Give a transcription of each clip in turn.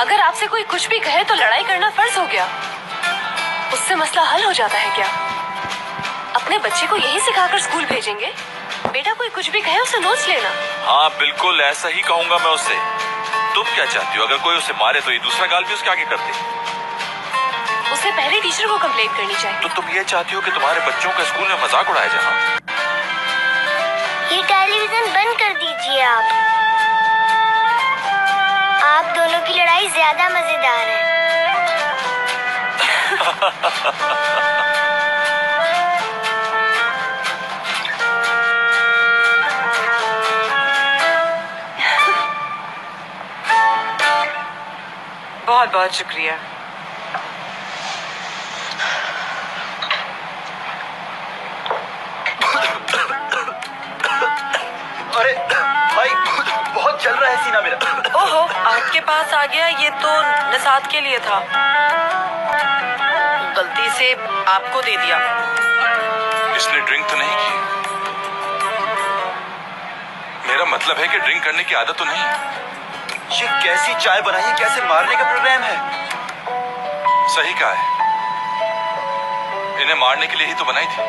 अगर आपसे कोई कुछ भी कहे तो लड़ाई करना फर्ज हो गया? उससे मसला हल हो जाता है क्या? अपने बच्चे को यही सिखाकर स्कूल भेजेंगे? बेटा कोई कुछ भी कहे उसे नोच लेना। हाँ बिल्कुल ऐसा ही कहूँगा मैं उससे। तुम क्या चाहती हो? अगर कोई उसे मारे तो ये दूसरा गाल भी उसके आगे कर दे। उसे पहले टीचर को कंप्लेंट करनी चाहिए। तो तुम ये चाहती हो कि तुम्हारे बच्चों का स्कूल में मजाक उड़ाया जाए? ये टेलीविजन बंद कर दीजिए आप दोनों की लड़ाई ज्यादा मजेदार है। बहुत बहुत शुक्रिया। अरे भाई बहुत चल रहा है सीना मेरा। ओहो आपके पास आ गया, ये तो निसात के लिए था, गलती से आपको दे दिया। इसने ड्रिंक तो नहीं की? मेरा मतलब है कि ड्रिंक करने की आदत तो नहीं। ये कैसी चाय बनाई है? कैसे मारने का प्रोग्राम है? सही कहा है, इन्हें मारने के लिए ही तो बनाई थी।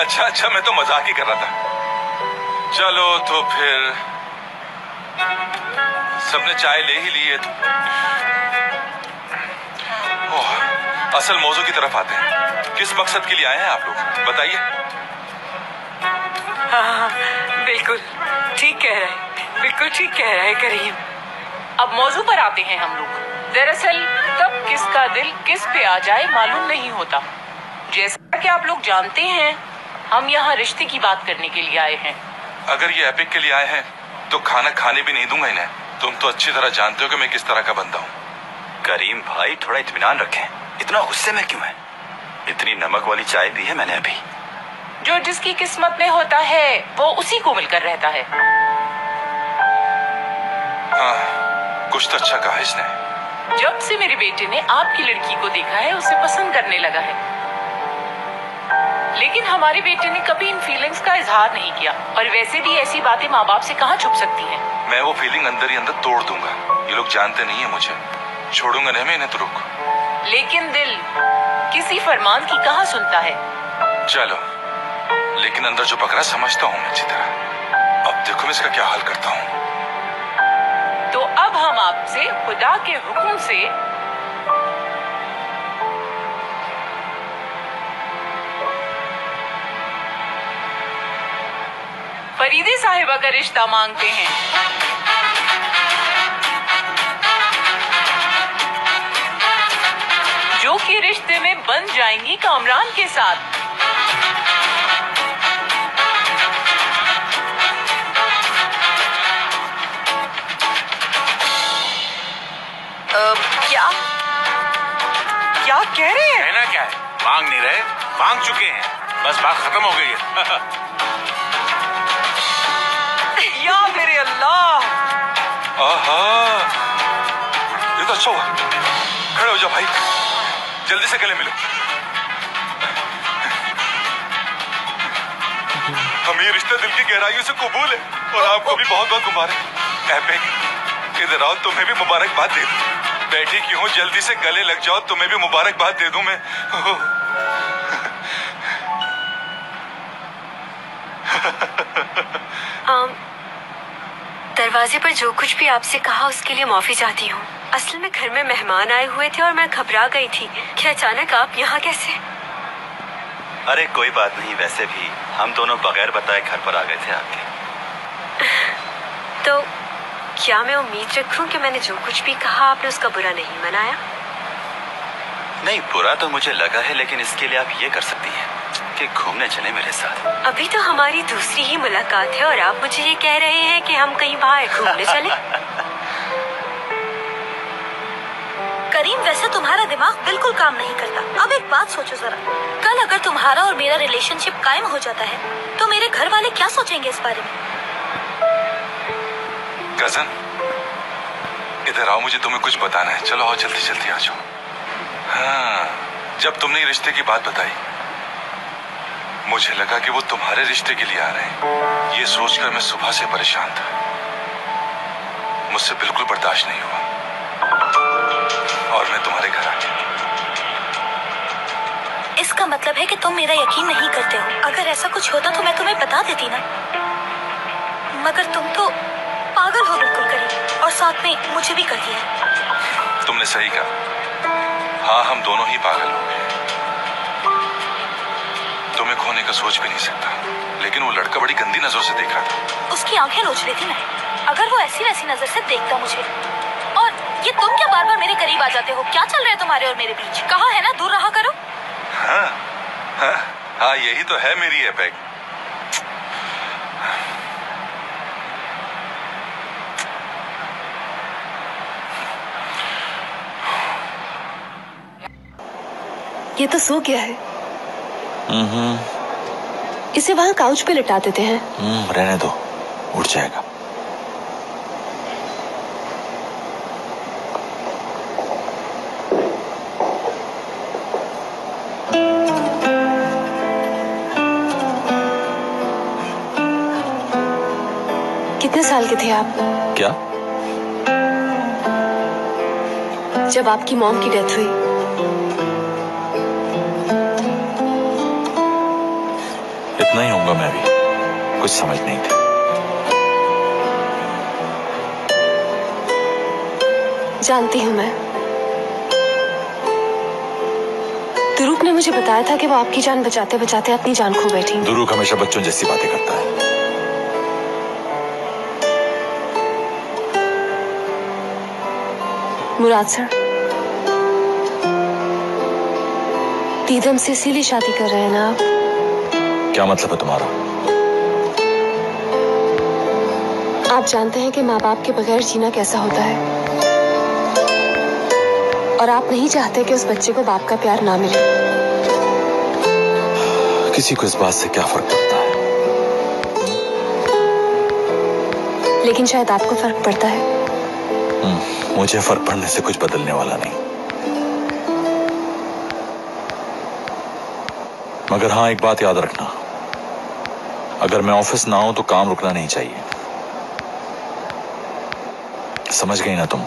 अच्छा मैं तो मजाक ही कर रहा था। चलो तो फिर सबने चाय ले ही ली है। ओह, असल मौजू की तरफ आते हैं। किस मकसद के लिए आए हैं आप लोग, बताइए। हाँ बिल्कुल ठीक कह रहे हैं, बिल्कुल ठीक कह रहे हैं करीम। अब मौजू पर आते हैं हम लोग। दरअसल कब किसका दिल किस पे आ जाए मालूम नहीं होता। जैसा कि आप लोग जानते हैं, हम यहाँ रिश्ते की बात करने के लिए आए हैं। अगर ये एपिक के लिए आए हैं तो खाना खाने भी नहीं दूंगा इन्हें। तुम तो अच्छी तरह जानते हो कि मैं किस तरह का बंदा हूँ। करीम भाई थोड़ा इत्मीनान रखें, इतना गुस्से में क्यों है? इतनी नमक वाली चाय पी है मैंने अभी। जो जिसकी किस्मत में होता है वो उसी को मिलकर रहता है। हाँ, कुछ तो अच्छा कहा इसने। जब से मेरे बेटे ने आपकी लड़की को देखा है उसे पसंद करने लगा है, लेकिन हमारे बेटे ने कभी इन फीलिंग्स का इजहार नहीं किया। और वैसे भी ऐसी बातें माँ बाप से कहाँ छुप सकती हैं। मैं वो फीलिंग अंदर ही अंदर तोड़ दूंगा। ये लोग जानते नहीं है मुझे, छोड़ूंगा नहीं मैं इन्हें तो रुक। लेकिन दिल किसी फरमान की कहाँ सुनता है। चलो, लेकिन अंदर जो पकड़ा समझता हूँ मैं अच्छी तरह। अब देखो मैं इसका क्या हाल करता हूँ। तो अब हम आपसे खुदा के हुक्म से फरीदे साहिबा का रिश्ता मांगते हैं। जो कि रिश्ते में बन जाएंगी कामरान के साथ। क्या क्या कह रहे हैं? कहना क्या है? मांग नहीं रहे, मांग चुके हैं, बस बात खत्म हो गई है। या मेरे अल्लाह। आहा, ये तो अच्छा हुआ। खड़े हो जाओ भाई, जल्दी से गले मिलो। हम ये रिश्ता दिल की गहराइयों से कबूल है और आपको भी बहुत बहुत मुबारक। एपिक, इधर आओ, तुम्हें भी मुबारकबाद दे दूं। बैठी क्यों हो, जल्दी से गले लग जाओ, तुम्हें भी मुबारकबाद दे दूं मैं। दरवाजे पर जो कुछ भी आपसे कहा उसके लिए माफी चाहती हूँ। असल में घर में मेहमान आए हुए थे और मैं घबरा गई थी कि अचानक आप यहाँ कैसे। अरे कोई बात नहीं, वैसे भी हम दोनों बगैर बताए घर पर आ गए थे आपके। तो क्या मैं उम्मीद रखूं कि मैंने जो कुछ भी कहा आपने उसका बुरा नहीं मनाया? नहीं, बुरा तो मुझे लगा है, लेकिन इसके लिए आप ये कर सकती हैं कि घूमने चले मेरे साथ। अभी तो हमारी दूसरी ही मुलाकात है और आप मुझे ये कह रहे हैं कि हम कहीं बाहर घूमने चले। करीम, वैसे तुम्हारा दिमाग बिल्कुल काम नहीं करता। अब एक बात सोचो जरा, कल अगर तुम्हारा और मेरा रिलेशनशिप कायम हो जाता है तो मेरे घर वाले क्या सोचेंगे इस बारे में? कजन, इधर आओ, मुझे तुम्हें कुछ बताना है। चलो आओ, जल्दी जल्दी आ जाओ। हाँ, जब तुमने रिश्ते की बात बताई मुझे लगा कि वो तुम्हारे रिश्ते के लिए आ रहे हैं। ये सोचकर मैं सुबह से परेशान था। मुझसे बिल्कुल बर्दाश्त नहीं हुआ और मैं तुम्हारे घर आ गया। इसका मतलब है कि तुम मेरा यकीन नहीं करते हो। अगर ऐसा कुछ होता तो मैं तुम्हें बता देती ना, मगर तुम तो पागल हो बिल्कुल करीम, और साथ में मुझे भी कर दिया। तुमने सही कहा, हाँ हम दोनों ही पागल हो गए। तुम्हें खोने का सोच भी नहीं सकता, लेकिन वो लड़का बड़ी गंदी नजरों से देखा था। उसकी आंखें नोच रही थी मैं। अगर वो ऐसी वैसी नजर से देखता मुझे, और ये तुम क्या बार बार मेरे करीब आ जाते हो? क्या चल रहा है तुम्हारे और मेरे बीच? कहा है ना दूर रहा करो। हाँ, हाँ, हाँ यही तो है मेरी एपेक। ये तो सो गया है। इसे वहाँ काउच पे लिटा देते हैं। रहने दो, उठ जाएगा। कितने साल के थे आप? क्या? जब आपकी मॉम की डेथ हुई। इतना ही होऊंगा मैं भी, कुछ समझ नहीं थी। जानती हूँ मैं। दुरूक ने मुझे बताया था कि वो आपकी जान बचाते बचाते अपनी जान खो बैठी। दुरूक हमेशा बच्चों जैसी बातें करता है। मुराद सर, दीदम से इसीलिए शादी कर रहे हैं ना आप? क्या मतलब है तुम्हारा? आप जानते हैं कि माँ बाप के बगैर जीना कैसा होता है, और आप नहीं चाहते कि उस बच्चे को बाप का प्यार ना मिले। किसी को इस बात से क्या फर्क पड़ता है? लेकिन शायद आपको फर्क पड़ता है। मुझे फर्क पड़ने से कुछ बदलने वाला नहीं। मगर हाँ, एक बात याद रखना, अगर मैं ऑफिस ना हूं तो काम रुकना नहीं चाहिए। समझ गई ना तुम?